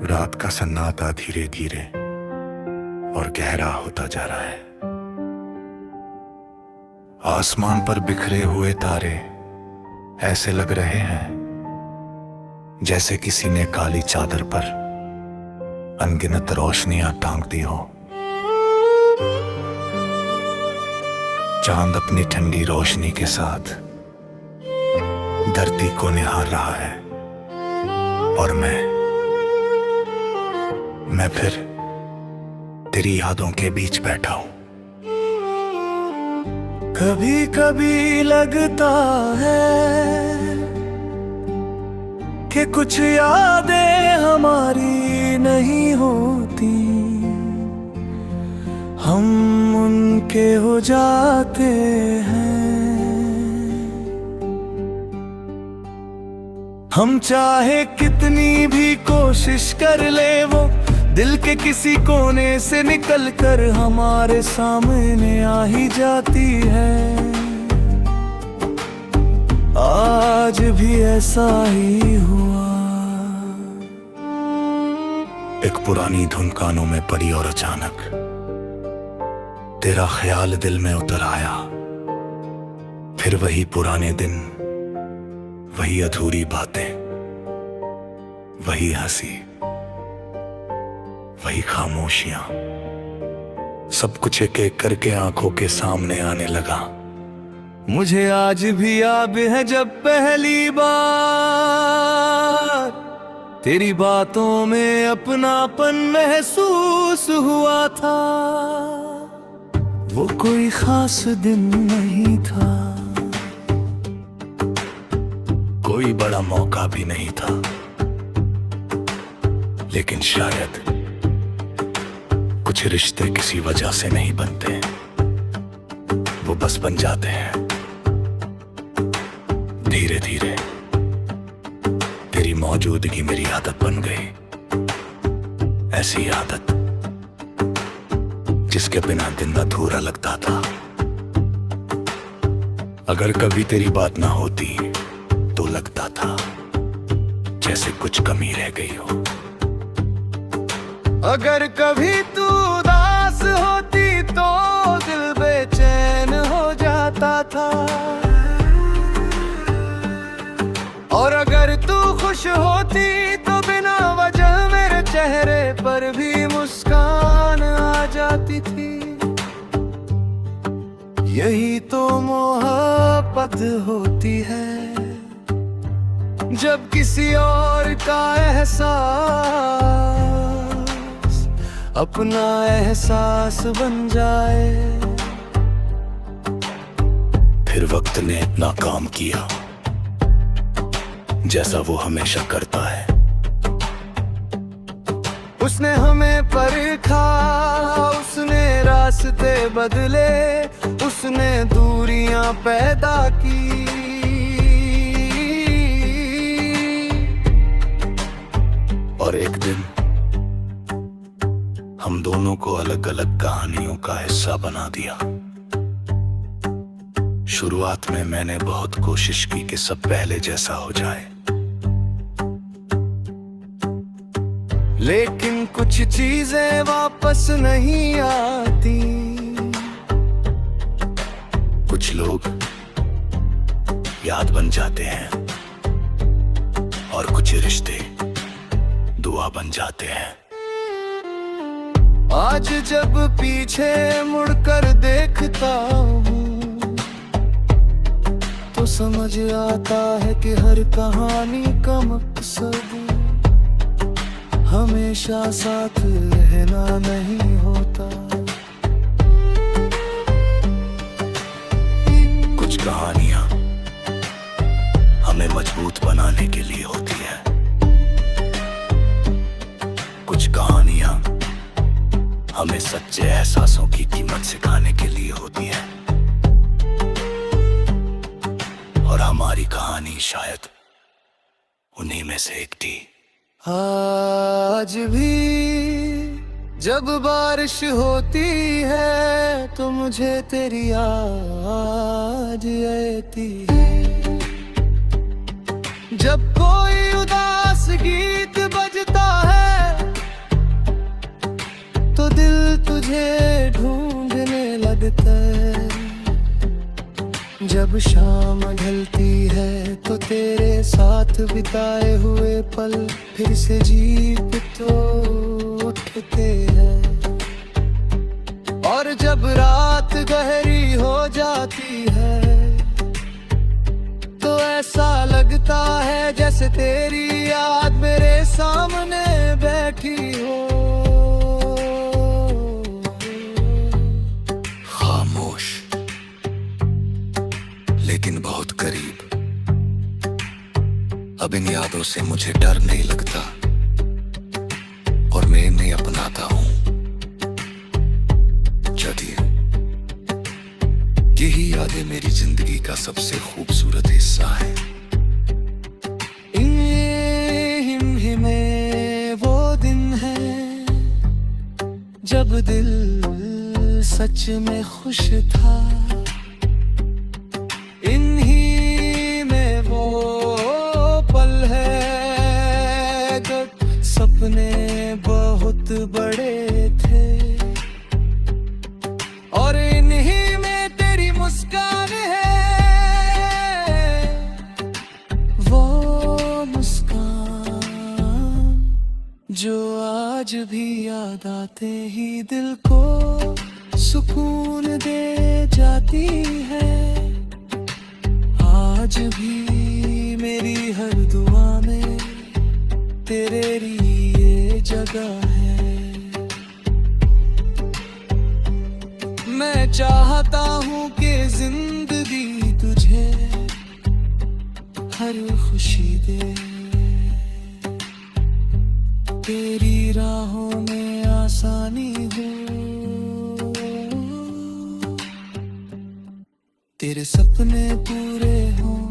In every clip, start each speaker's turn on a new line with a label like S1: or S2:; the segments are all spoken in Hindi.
S1: रात का सन्नाटा धीरे धीरे और गहरा होता जा रहा है। आसमान पर बिखरे हुए तारे ऐसे लग रहे हैं जैसे किसी ने काली चादर पर अनगिनत रोशनियां टांग दी हो। चांद अपनी ठंडी रोशनी के साथ धरती को निहार रहा है और मैं फिर तेरी यादों के बीच बैठा हूं। कभी कभी लगता है कि कुछ यादें हमारी नहीं होती, हम उनके हो जाते हैं। हम चाहे कितनी भी कोशिश कर ले, वो दिल के किसी कोने से निकल कर हमारे सामने आ ही जाती है। आज भी ऐसा ही हुआ। एक पुरानी धुन कानों में पड़ी और अचानक तेरा ख्याल दिल में उतर आया। फिर वही पुराने दिन, वही अधूरी बातें, वही हंसी, वही खामोशियां, सब कुछ एक एक करके आंखों के सामने आने लगा। मुझे आज भी याद है जब पहली बार तेरी बातों में अपनापन महसूस हुआ था। वो कोई खास दिन नहीं था, कोई बड़ा मौका भी नहीं था, लेकिन शायद कुछ रिश्ते किसी वजह से नहीं बनते, वो बस बन जाते हैं। धीरे धीरे तेरी मौजूदगी मेरी आदत बन गई, ऐसी आदत जिसके बिना दिन अधूरा लगता था। अगर कभी तेरी बात ना होती तो लगता था जैसे कुछ कमी रह गई हो। अगर कभी तू उदास होती तो दिल बेचैन हो जाता था, और अगर तू खुश होती तो बिना वजह मेरे चेहरे पर भी मुस्कान आ जाती थी। यही तो मोहब्बत होती है, जब किसी और का एहसास अपना एहसास बन जाए। फिर वक्त ने इतना काम किया जैसा वो हमेशा करता है। उसने हमें परखा, उसने रास्ते बदले, उसने दूरियां पैदा की, और एक दिन हम दोनों को अलग अलग कहानियों का हिस्सा बना दिया। शुरुआत में मैंने बहुत कोशिश की कि सब पहले जैसा हो जाए, लेकिन कुछ चीजें वापस नहीं आती। कुछ लोग याद बन जाते हैं और कुछ रिश्ते दुआ बन जाते हैं। आज जब पीछे मुड़कर देखता हूँ तो समझ आता है कि हर कहानी का मकसद हमेशा साथ रहना नहीं होता। कुछ कहानियां हमें मजबूत बनाने के लिए होती है, कुछ कहानियां हमें सच्चे एहसासों की कीमत सिखाने के लिए होती है, और हमारी कहानी शायद उन्हीं में से एक थी। आज भी जब बारिश होती है तो मुझे तेरी याद आती है। जब कोई उदास गीत बजता है
S2: तुझे ढूंढने लगता है। जब शाम ढलती है तो तेरे साथ बिताए हुए पल फिर से जीप तो उठते हैं। और जब रात गहरी हो जाती है तो ऐसा लगता है जैसे तेरी याद मेरे सामने बैठी हो।
S1: खामोश लेकिन बहुत करीब। अब इन यादों से मुझे डर नहीं लगता और मैं इन्हें अपनाता हूं। चलिए, यही यादें मेरी जिंदगी का सबसे खूबसूरत हिस्सा है।
S2: में वो दिन है जब दिल सच में खुश था। इन्हीं में वो पल है जब सपने बहुत बड़े थे। और इन्हीं में तेरी मुस्कान है, वो मुस्कान जो आज भी याद आते ही दिल को सुकून दे जाती है। आज भी मेरी हर दुआ में तेरे लिए जगह है। मैं चाहता हूँ कि जिंदगी तुझे हर खुशी दे। तेरी राहों में आसानी हो, तेरे सपने पूरे हों।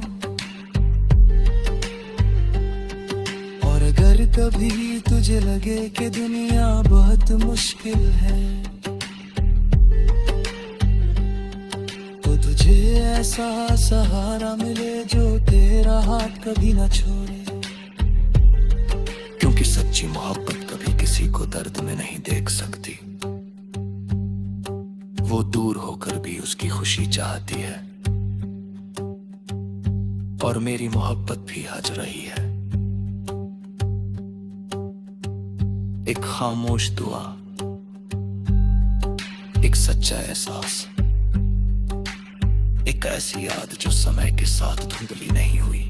S2: और अगर कभी तुझे लगे कि दुनिया बहुत मुश्किल है तो तुझे ऐसा सहारा मिले जो तेरा हाथ कभी ना छोड़े।
S1: क्योंकि सच्ची मोहब्बत कभी किसी को दर्द में नहीं देख सकती, वो दूर होकर भी उसकी खुशी चाहती है। और मेरी मोहब्बत भी आज रही है, एक खामोश दुआ, एक सच्चा एहसास, एक ऐसी याद जो समय के साथ धुंधली नहीं हुई।